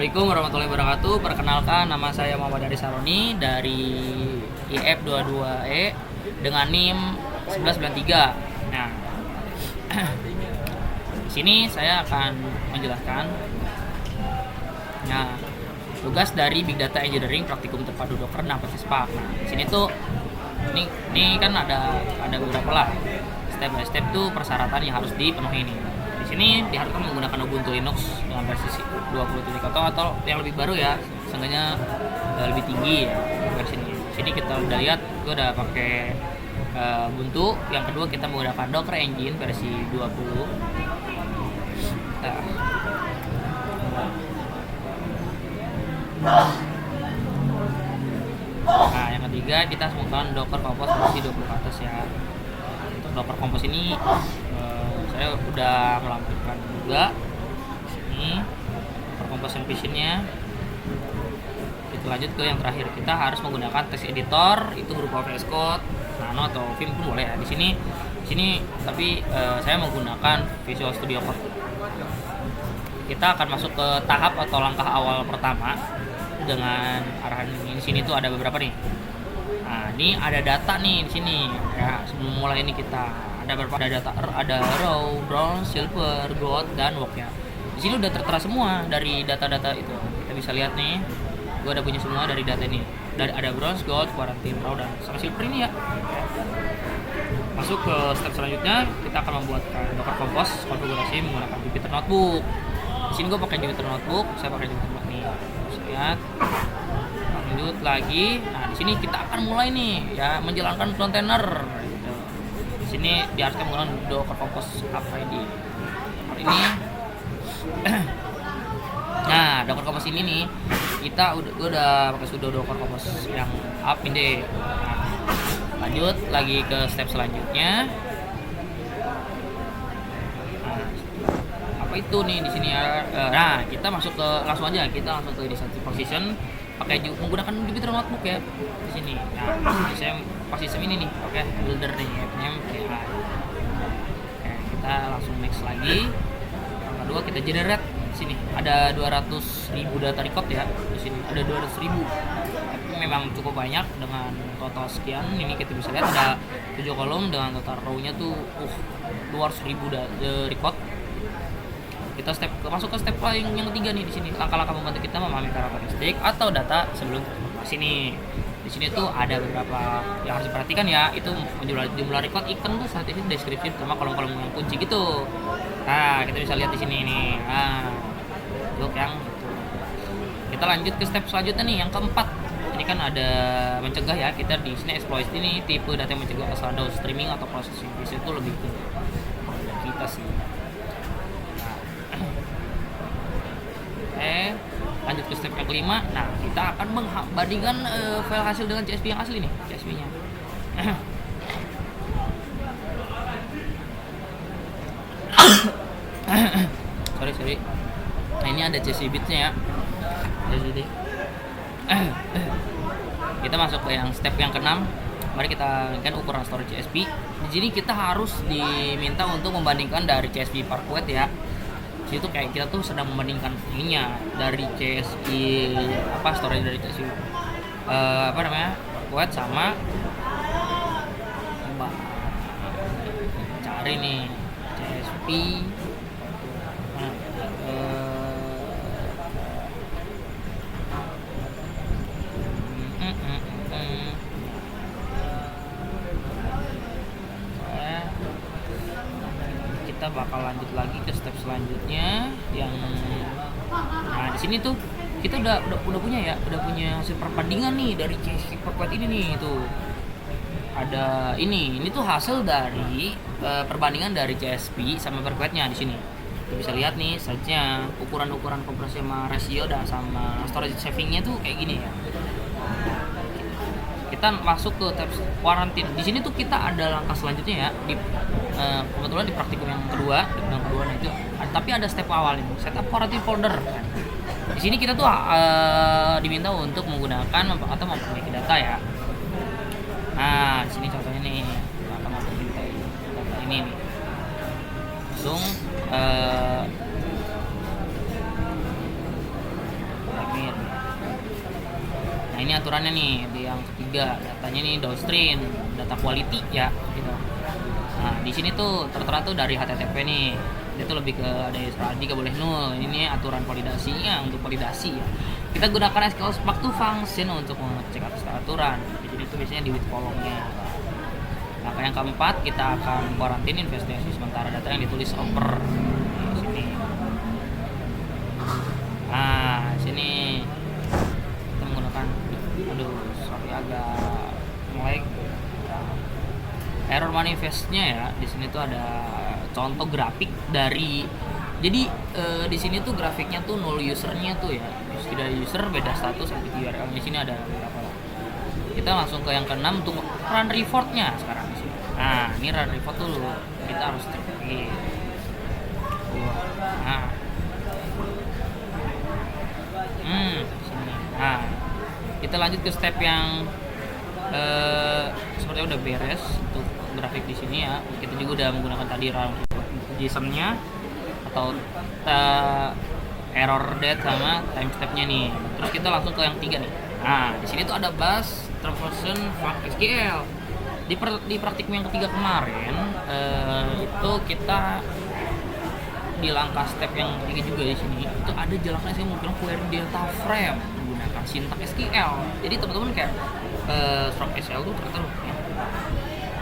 Assalamualaikum warahmatullahi wabarakatuh. Perkenalkan, nama saya Muhammad Ari Saroni dari IF22E dengan NIM 1193. Nah, di sini saya akan menjelaskan tugas dari Big Data Engineering Praktikum Terpadu Docker dan Spark. Nah, di sini tuh ini kan ada beberapa lah step by step tuh persyaratan yang harus dipenuhi nih. Di sini diharuskan menggunakan Ubuntu Linux dengan versi 20.0 atau yang lebih baru ya, seenggaknya lebih tinggi ya versinya. Di sini kita udah lihat, gue udah pakai Ubuntu. Yang kedua kita menggunakan Docker Engine versi 20. Nah, yang ketiga kita menggunakan Docker Compose versi 20 ke atas ya. Untuk Docker Compose ini saya udah melampirkan juga sini Docker Compose Vision-nya. Kita lanjut ke yang terakhir, kita harus menggunakan text editor, itu berupa VS Code, Nano atau Vim pun boleh ya. Di sini tapi saya menggunakan Visual Studio Code. Kita akan masuk ke tahap atau langkah awal pertama dengan arahan ini. Di sini tuh ada beberapa nih. Nah, ini ada data nih di sini. Ya, sebelum mulai ini kita ada data, ada raw, bronze, silver, gold, dan work ya. Di sini udah tertera semua dari data-data itu. Kita bisa lihat nih. Gue udah punya semua dari data ini. Dan ada bronze, gold, quarantine, raw, dan sama silver ini ya. Masuk ke step selanjutnya, kita akan membuatkan Docker Compose konfigurasi menggunakan Jupyter Notebook. Di sini gue pakai Jupyter Notebook, saya pakai Jupyter Notebook nih. Bisa lihat. Lanjut lagi. Nah, di sini kita akan mulai nih ya menjalankan container. Gitu. Di sini diharuskan menggunakan Docker Compose UpID. Ini. Nah, Docker Compose ini nih gue udah pakai sudo Docker Compose yang up ini. Nah, lanjut lagi ke step selanjutnya. Apa itu nih di sini ya? Nah, kita langsung ke design position pakai menggunakan Jupyter Notebook ya di sini. Nah, saya pas sistem ini nih, oke, builder nih, name. Oke, kita langsung next lagi. Yang kedua kita generate. Di sini ada 200.000 data record ya. Di sini ada 200.000. Tapi memang cukup banyak dengan total sekian. Ini kita bisa lihat ada 7 kolom dengan total row-nya tuh 200.000 record. Kita masuk ke step yang ketiga nih di sini. Langkah-langkah membantu kita memahami karakteristik atau data sebelum transaksi nih. Di sini tuh ada beberapa yang harus diperhatikan ya. Itu jumlah record ikan tuh saat ini deskripsi sama kolom-kolom yang kunci gitu. Nah, kita bisa lihat di sini nih. Nah, untuk yang itu. Kita lanjut ke step selanjutnya nih, yang keempat. Ini kan ada mencegah ya. Kita di sini exploit ini tipe data yang mencegah asal downstreaming atau processing. Itu lebih ke kita sih. Lanjut ke step yang kelima. Nah, kita akan membandingkan file hasil dengan CSV yang asli nih, CSV-nya. sorry. Nah, ini ada CSV bitsnya ya. Jadi kita masuk ke yang step yang keenam. Mari kita kan ukuran storage CSV. Di sini kita harus diminta untuk membandingkan dari CSV Parquet ya. Itu kayak kita tuh sedang membandingkan ininya dari CSV storage dari CSV Parquet sama cari nih CSV kita bakal lanjut lagi ke step selanjutnya yang di sini tuh kita udah punya hasil perbandingan nih dari CSV Parquet ini nih tuh. Ada ini tuh hasil dari perbandingan dari CSV sama Parquetnya di sini. Kita bisa lihat nih size-nya, ukuran kompresi sama rasio dan sama storage saving-nya tuh kayak gini ya. Kita masuk ke tab quarantine. Di sini tuh kita ada langkah selanjutnya ya. Kebetulan di praktikum yang kedua itu tapi ada step awal ini, setup quarantine folder. Di sini kita tuh diminta untuk menggunakan atau memperbaiki data ya. Nah, di sini contohnya nih, akan memperbaiki data ini nih. Langsung ini aturannya nih di yang ketiga, datanya nih downstream, data quality ya gitu. Nah di sini tuh tertera tuh dari HTTP nih, dia tuh lebih ke ada SRADI gak boleh null. Ini aturan validasinya, untuk validasi ya kita gunakan SQL Spark to function untuk mengecek atas aturan. Jadi itu biasanya di with column-nya. Nah yang keempat, kita akan karantin investigasi sementara data yang ditulis over di sini. Nah sini kita menggunakan, sorry agak melek. Error manifestnya ya di sini tuh ada contoh grafik dari, jadi di sini tuh grafiknya tuh null usernya tuh ya, tidak user beda status update URL. Di sini ada berapa lah. Kita langsung ke yang keenam untuk run reportnya sekarang di sini. Nah ini run report dulu, kita harus cek lagi. Nah sini. Nah kita lanjut ke step yang sepertinya udah beres untuk grafik di sini ya. Kita juga udah menggunakan tadi run JSON-nya atau error date sama time step-nya nih. Terus kita langsung ke yang 3 nih. Nah, di sini tuh ada bus transformation from SQL. Di praktikum yang ketiga kemarin itu kita di langkah step yang ketiga juga di sini itu ada jalannya saya mau bilang query data frame menggunakan sintak SQL. Jadi teman-teman kayak from SQL tuh ternyata ya,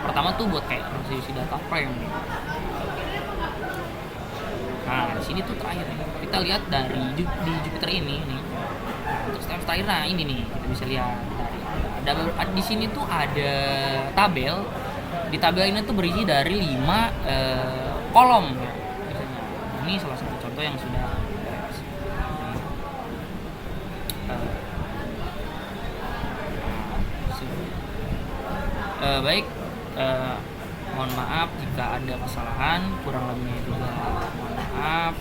pertama tuh buat kayak transisi data frame nih. Nah di sini tuh terakhir nih, kita lihat dari di Jupyter ini nih. Untuk step terakhir, nah ini nih kita bisa lihat dari ada di sini tuh ada tabel. Di tabel ini tuh berisi dari 5 kolom ya. Ini salah satu contoh yang sudah baik. Mohon maaf jika ada kesalahan, kurang lebihnya juga mohon maaf.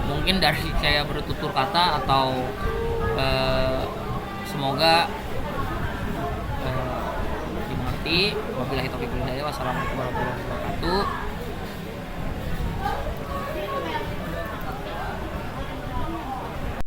Mungkin dari saya bertutur kata atau semoga dimengerti. Wabillahi taufiq wal hidayah. Wassalamualaikum warahmatullahi wabarakatuh.